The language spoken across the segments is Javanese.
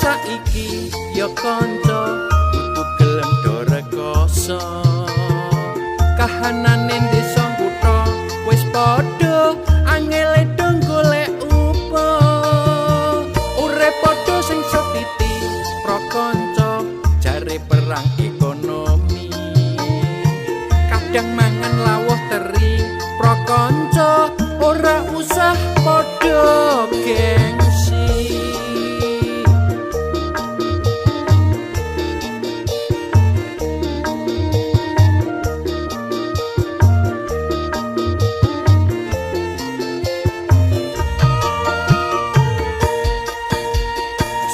saiki ya kanca kudu gelem do rekoso kahanane desa kutha wis padha angele do golek upa urip padha sing setiti prakanca jare perang ekonomi kadang mangan lawuh teri prakanca ora usah padha gengsi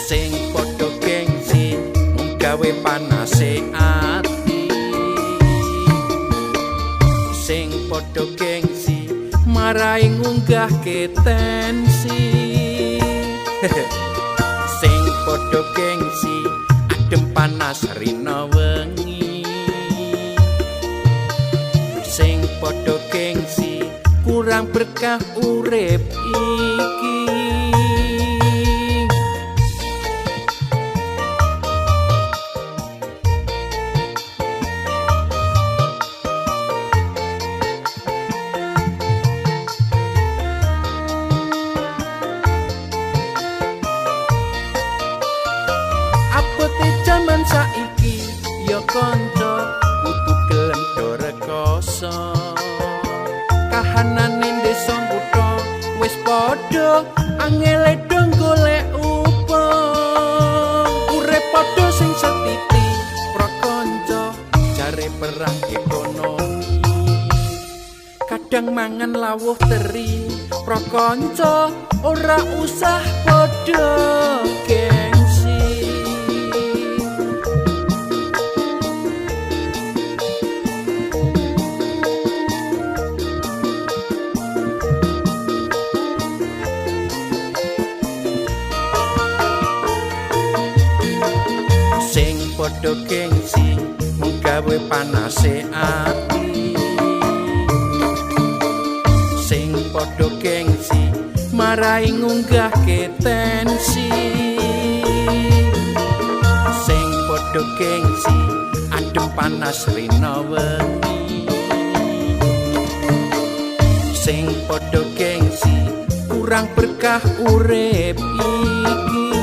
sing padha gengsi mung gawe panase ati sing padha gengsi marai ngunggah ke tensi sing padha gengsi adem panas rina wengi sing padha gengsi kurang berkah urip iki jaman saiki ya kanca kudu gelem do rekoso kahanane desa kutha wis padha angele do golek upa urip padha sing setiti prakanca jare perang ekonomi kadang mangan lawuh teri prakanca ora usah padha gengsi sing padha gengsi mung gawe panase ati sing padha gengsi marai ngunggah ke tensi sing padha gengsi adem panas rina wengi sing padha gengsi kurang berkah urip iki